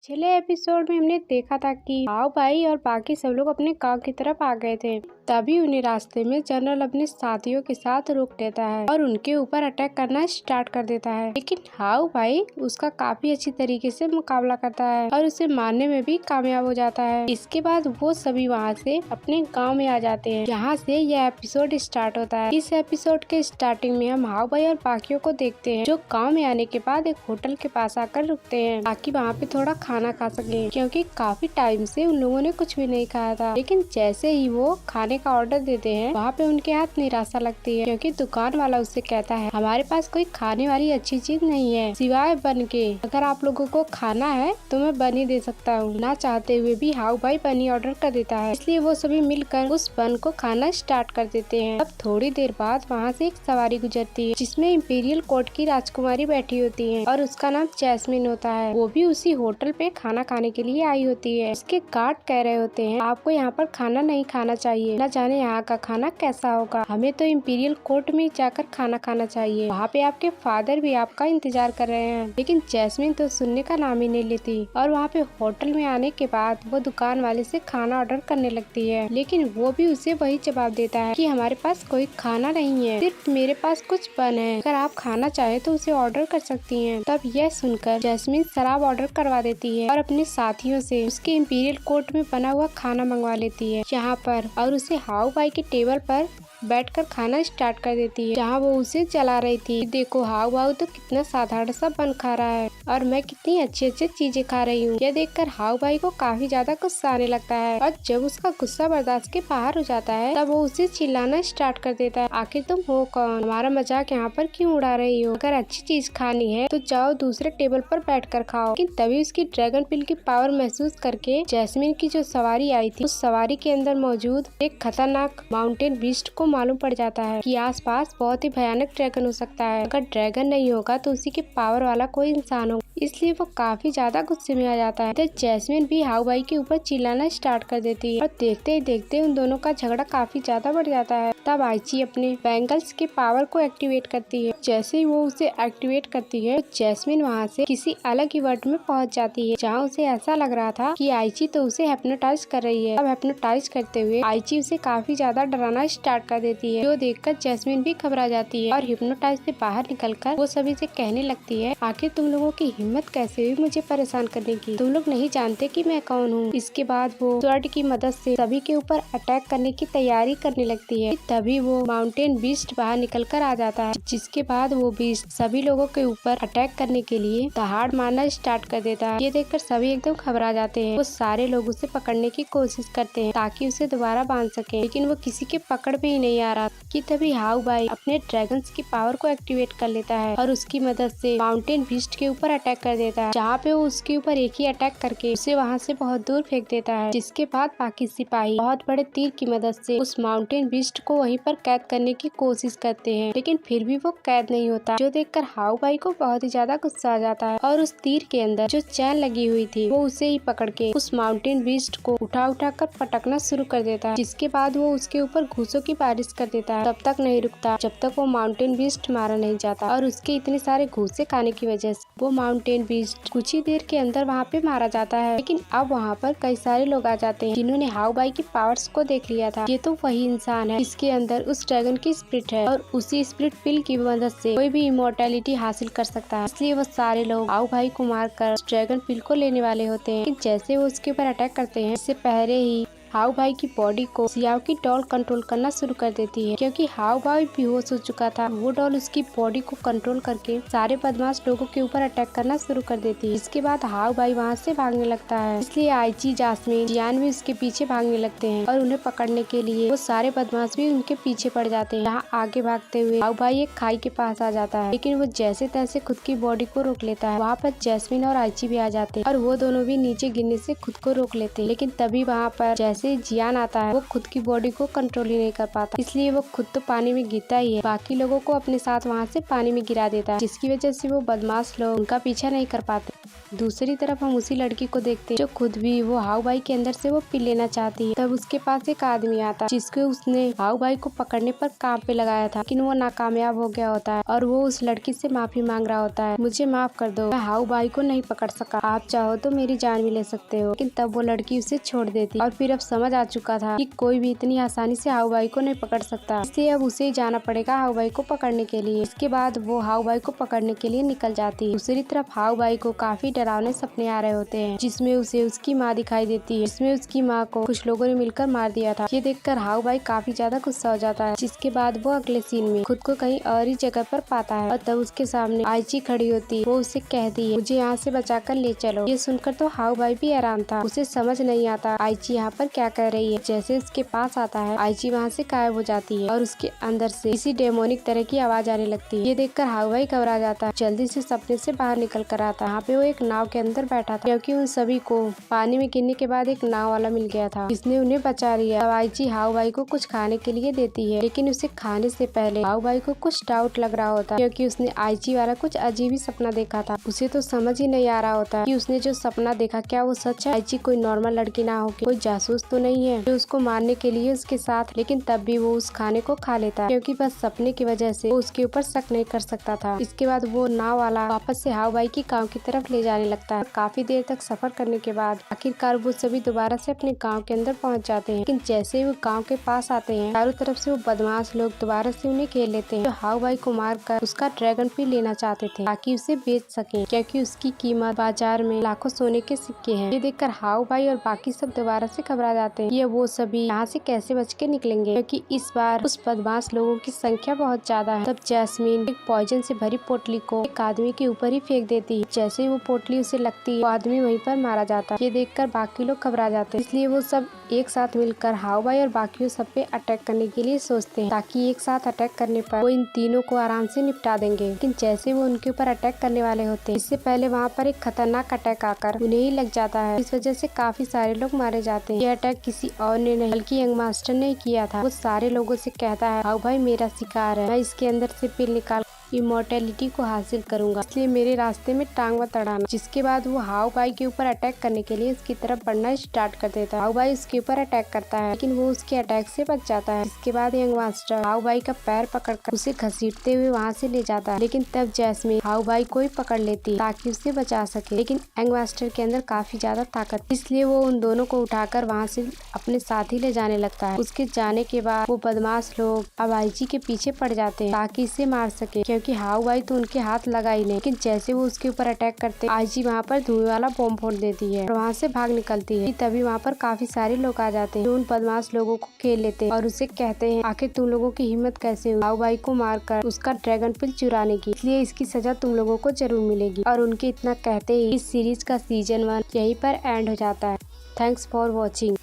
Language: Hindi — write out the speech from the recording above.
पिछले एपिसोड में हमने देखा था कि हाउ भाई और बाकी सब लोग अपने गांव की तरफ आ गए थे। तभी उन्हें रास्ते में जनरल अपने साथियों के साथ रोक लेता है और उनके ऊपर अटैक करना स्टार्ट कर देता है। लेकिन हाउ भाई उसका काफी अच्छी तरीके से मुकाबला करता है और उसे मारने में भी कामयाब हो जाता है। इसके बाद वो सभी वहाँ से अपने गाँव में आ जाते हैं। यहाँ से यह एपिसोड स्टार्ट होता है। इस एपिसोड के स्टार्टिंग में हम हाउ भाई और बाकियों को देखते हैं जो गाँव में आने के बाद एक होटल के पास आकर रुकते हैं ताकि वहाँ पे थोड़ा खाना खा सके, क्योंकि काफी टाइम से उन लोगों ने कुछ भी नहीं खाया था। लेकिन जैसे ही वो खाने का ऑर्डर देते हैं वहाँ पे उनके हाथ निराशा लगती है, क्योंकि दुकान वाला उससे कहता है हमारे पास कोई खाने वाली अच्छी चीज नहीं है सिवाय बन के। अगर आप लोगों को खाना है तो मैं बन ही दे सकता हूँ। ना चाहते हुए भी हाउ भाई बन ही ऑर्डर कर देता है, इसलिए वो सभी मिलकर उस बन को खाना स्टार्ट कर देते हैं। अब थोड़ी देर बाद वहाँ से एक सवारी गुजरती है जिसमें इंपीरियल कोर्ट की राजकुमारी बैठी होती है और उसका नाम जैस्मिन होता है। वो भी उसी होटल पे खाना खाने के लिए आई होती है। उसके गार्ड कह रहे होते हैं आपको यहाँ पर खाना नहीं खाना चाहिए, न जाने यहाँ का खाना कैसा होगा, हमें तो इंपीरियल कोर्ट में जाकर खाना खाना चाहिए, वहाँ पे आपके फादर भी आपका इंतजार कर रहे हैं। लेकिन जैस्मिन तो सुनने का नाम ही नहीं लेती और वहाँ पे होटल में आने के बाद वो दुकान वाले से खाना ऑर्डर करने लगती है। लेकिन वो भी उसे वही जवाब देता है कि हमारे पास कोई खाना नहीं है, सिर्फ मेरे पास कुछ बन है, अगर आप खाना चाहे तो उसे ऑर्डर कर सकती हैं। तब यह सुनकर जैस्मिन शराब ऑर्डर करवा देती है और अपने साथियों से उसके इंपीरियल कोर्ट में बना हुआ खाना मंगवा लेती है यहाँ पर, और उसे हाउ भाई के टेबल पर बैठकर खाना स्टार्ट कर देती है जहाँ वो उसे जला रही थी। देखो हाउ भाई तो कितना साधारण सा बन खा रहा है और मैं कितनी अच्छी अच्छी चीजें खा रही हूँ। यह देखकर हाउ भाई को काफी ज्यादा गुस्सा आने लगता है और जब उसका गुस्सा बर्दाश्त के बाहर हो जाता है तब वो उसे चिल्लाना स्टार्ट कर देता है आखिर तुम हो कौन, हमारा मजाक यहाँ पर क्यों उड़ा रही हो, अगर अच्छी चीज खानी है तो जाओ दूसरे टेबल पर बैठ कर खाओ। लेकिन तभी उसकी ड्रैगन पिल की पावर महसूस करके जैस्मिन की जो सवारी आई थी उस सवारी के अंदर मौजूद एक खतरनाक माउंटेन बीस्ट को मालूम पड़ जाता है कि आसपास बहुत ही भयानक ड्रैगन हो सकता है, अगर ड्रैगन नहीं होगा तो उसी के पावर वाला कोई इंसान होगा, इसलिए वो काफी ज्यादा गुस्से में आ जाता है। तो जैस्मिन भी हाउ भाई के ऊपर चिल्लाना स्टार्ट कर देती है और देखते ही देखते उन दोनों का झगड़ा काफी ज्यादा बढ़ जाता है। तब आइची अपने बैंगल्स के पावर को एक्टिवेट करती है। जैसे ही वो उसे एक्टिवेट करती है तो जैस्मिन वहाँ से किसी अलग ही वर्ल्ड में पहुँच जाती है जहाँ उसे ऐसा लग रहा था कि आइची तो उसे हिप्नोटाइज कर रही है। अब हिप्नोटाइज करते हुए आइची उसे काफी ज्यादा डराना स्टार्ट कर देती है, जो देखकर जैस्मिन भी घबरा जाती है और हिप्नोटाइज से बाहर निकलकर वो सभी से कहने लगती है आखिर तुम लोगों की हिम्मत कैसे हुई मुझे परेशान करने की, तुम लोग नहीं जानते कि मैं कौन हूँ। इसके बाद वो स्वॉर्ड की मदद से सभी के ऊपर अटैक करने की तैयारी करने लगती है। तभी वो माउंटेन बीस्ट बाहर निकल कर आ जाता है, जिसके बाद वो बीस्ट सभी लोगों के ऊपर अटैक करने के लिए दहाड़ मारना स्टार्ट कर देता है। ये देखकर सभी एकदम घबरा जाते हैं। वो सारे लोग उसे पकड़ने की कोशिश करते हैं ताकि उसे दोबारा बांध सके, लेकिन वो किसी के पकड़ में ही नहीं आ रहा कि तभी हाउ भाई अपने ड्रैगन्स की पावर को एक्टिवेट कर लेता है और उसकी मदद से माउंटेन बीस्ट के ऊपर अटैक कर देता है, जहाँ पे वो उसके ऊपर एक ही अटैक करके उसे वहाँ से बहुत दूर फेंक देता है। जिसके बाद बाकी सिपाही बहुत बड़े तीर की मदद से उस माउंटेन बीस्ट को वहीं पर कैद करने की कोशिश करते हैं, लेकिन फिर भी वो कैद नहीं होता, जो देखकर हाउ भाई को बहुत ही ज्यादा गुस्सा आ जाता है और उस तीर के अंदर जो चैन लगी हुई थी वो उसे ही पकड़ के उस माउंटेन बीस्ट को उठा उठा कर पटकना शुरू कर देता है। जिसके बाद वो उसके ऊपर घूसों की बारिश कर देता है। तब तक नहीं रुकता जब तक वो माउंटेन बीस्ट मारा नहीं जाता और उसके इतने सारे घूसे खाने की वजह से वो माउंटेन बीस्ट कुछ ही देर के अंदर वहाँ पे मारा जाता है। लेकिन अब वहाँ पर कई सारे लोग आ जाते हैं जिन्होंने हाउ भाई की पावर्स को देख लिया था। ये तो वही इंसान है इसके अंदर उस ड्रैगन की स्पिरिट है और उसी स्पिरिट पिल की मदद से कोई भी इमोर्टैलिटी हासिल कर सकता है, इसलिए वो सारे लोग हाउ भाई को मार कर ड्रैगन पिल को लेने वाले होते हैं। लेकिन जैसे वो उसके ऊपर अटैक करते हैं इससे पहले ही हाउ भाई की बॉडी को सियाओ की डॉल कंट्रोल करना शुरू कर देती है, क्योंकि हाउ भाई बेहोश हो चुका था। वो डॉल उसकी बॉडी को कंट्रोल करके सारे बदमाश लोगों के ऊपर अटैक करना शुरू कर देती है। इसके बाद हाउ भाई वहाँ से भागने लगता है, इसलिए आइची, जास्मिन, जियान भी उसके पीछे भागने लगते हैं और उन्हें पकड़ने के लिए वो सारे बदमाश भी उनके पीछे पड़ जाते हैं। यहाँ आगे भागते हुए हाउ भाई एक खाई के पास आ जाता है, लेकिन वो जैसे तैसे खुद की बॉडी को रोक लेता है। वहाँ पर जैस्मिन और आइची भी आ जाते हैं और वो दोनों भी नीचे गिरने से खुद को रोक लेते हैं। लेकिन तभी वहाँ पर जैसे जियान आता है वो खुद की बॉडी को कंट्रोल ही नहीं कर पाता, इसलिए वो खुद तो पानी में गिरता ही है, बाकी लोगों को अपने साथ वहाँ से पानी में गिरा देता है, जिसकी वजह से वो बदमाश लोग उनका पीछा नहीं कर पाते। दूसरी तरफ हम उसी लड़की को देखते हैं जो खुद भी वो हाउ भाई के अंदर से वो पी लेना चाहती है। तब उसके पास एक आदमी आता है जिसको उसने हाउ भाई को पकड़ने पर काम पे लगाया था, लेकिन वो नाकामयाब हो गया होता है और वो उस लड़की से माफी मांग रहा होता है। मुझे माफ कर दो, मैं हाउ भाई को नहीं पकड़ सका, आप चाहो तो मेरी जान भी ले सकते हो। लेकिन तब वो लड़की उसे छोड़ देती और फिर अब समझ आ चुका था कि कोई भी इतनी आसानी से हाउ भाई को नहीं पकड़ सकता, इसलिए अब उसे ही जाना पड़ेगा हाउ भाई को पकड़ने के लिए। इसके बाद वो हाउ भाई को पकड़ने के लिए निकल जाती है। दूसरी तरफ हाउ भाई को काफी डरावने सपने आ रहे होते हैं, जिसमें उसे उसकी माँ दिखाई देती है, जिसमें उसकी माँ को कुछ लोगों ने मिलकर मार दिया था। ये देखकर हाउ भाई काफी ज्यादा गुस्सा हो जाता है, जिसके बाद वो अगले सीन में खुद को कहीं और ही जगह पर पाता है और तब उसके सामने आइची खड़ी होती है। वो उसे कहती है मुझे यहाँ से बचाकर ले चलो। ये सुनकर तो हाउ भाई भी हैरान था, उसे समझ नहीं आता आइची यहाँ पर क्या कर रही है। जैसे उसके पास आता है आइची वहाँ से गायब हो जाती है और उसके अंदर से किसी डेमोनिक तरह की आवाज आने लगती है। ये देखकर हाउ भाई घबरा जाता है, जल्दी से सपने से बाहर निकल कर आता है। यहाँ पे वो एक नाव के अंदर बैठा था, क्योंकि उन सभी को पानी में गिरने के बाद एक नाव वाला मिल गया था जिसने उन्हें बचा लिया। अब आइची हाउ भाई को कुछ खाने के लिए देती है, लेकिन उसे खाने से पहले हाउ भाई को कुछ डाउट लग रहा होता है, क्योंकि उसने आइची वाला कुछ अजीब ही सपना देखा था। उसे तो समझ ही नहीं आ रहा होता कि उसने जो सपना देखा क्या वो सच है। आइची कोई नॉर्मल लड़की ना हो, कोई जासूस तो नहीं है जो उसको मारने के लिए उसके साथ, लेकिन तब भी वो उस खाने को खा लेता है, क्योंकि बस सपने की वजह से वो उसके ऊपर शक नहीं कर सकता था। इसके बाद वो नाव वाला वापस से हाउ भाई की गांव की तरफ ले जाने लगता है। काफी देर तक सफर करने के बाद आखिरकार वो सभी दोबारा से अपने गांव के अंदर पहुंच जाते हैं, लेकिन जैसे ही वो गांव के पास आते हैं चारों तरफ से वो बदमाश लोग दोबारा से उन्हें घेर लेते हैं, जो हाउ भाई को मारकर उसका ड्रैगन फ्रूट लेना चाहते थे ताकि उसे बेच सके, क्योंकि उसकी कीमत बाजार में लाखों सोने के सिक्के हैं। ये देखकर हाउ भाई और बाकी सब दोबारा से घबरा जाते हैं कि वो सभी यहाँ से कैसे बच के निकलेंगे, क्योंकि इस बार उस बदमाश लोगों की संख्या बहुत ज्यादा है। तब जैस्मीन एक पॉइजन से भरी पोटली को एक आदमी के ऊपर ही फेंक देती है। जैसे ही वो पोटली उसे लगती है वो आदमी वहीं पर मारा जाता है। ये देखकर बाकी लोग घबरा जाते हैं, इसलिए वो सब एक साथ मिलकर हाउ भाई और बाकियों सब पे अटैक करने के लिए सोचते हैं, ताकि एक साथ अटैक करने पर वो इन तीनों को आराम से निपटा देंगे। लेकिन जैसे वो उनके ऊपर अटैक करने वाले होते हैं, इससे पहले वहाँ पर एक खतरनाक अटैक आकर उन्हें ही लग जाता है। इस वजह से काफी सारे लोग मारे जाते हैं। ये अटैक किसी और ने नहीं बल्कि यंग मास्टर ने किया था। वो सारे लोगों से कहता है हाउ भाई मेरा शिकार है, मैं इसके अंदर से पिल निकाल इमोर्टेलिटी को हासिल करूंगा, इसलिए मेरे रास्ते में टांग मत अड़ाना। जिसके बाद वो हाउ भाई के ऊपर अटैक करने के लिए उसकी तरफ बढ़ना स्टार्ट कर देता है। हाउ भाई उसके ऊपर अटैक करता है, लेकिन वो उसके अटैक से बच जाता है। इसके बाद यंग मास्टर हाउ भाई का पैर पकड़कर उसे घसीटते हुए वहाँ से ले जाता है, लेकिन तब जैस्मीन हाउ भाई को ही पकड़ लेती है ताकि उसे बचा सके। लेकिन यंग मास्टर के अंदर काफी ज्यादा ताकत, इसलिए वो उन दोनों को उठाकर वहाँ से अपने साथ ही ले जाने लगता है। उसके जाने के बाद वो बदमाश लोग अब आइची के पीछे पड़ जाते हैं ताकि इसे मार सके, क्योंकि हाउ भाई तो उनके हाथ लगा ही नहीं। लेकिन जैसे वो उसके ऊपर अटैक करते आइची वहाँ पर धुएं वाला बॉम्ब फोड़ देती है और वहाँ से भाग निकलती है। तभी वहाँ पर काफी सारे लोग आ जाते हैं जो उन बदमाश लोगों को खेल लेते हैं और उसे कहते हैं आखिर तुम लोगों की हिम्मत कैसे हुई हाउ भाई को मारकर उसका ड्रैगन पिल चुराने की, इसलिए इसकी सजा तुम लोगों को जरूर मिलेगी। और उनके इतना कहते ही इस सीरीज का सीजन 1 यहीं पर एंड हो जाता है। Thanks for watching.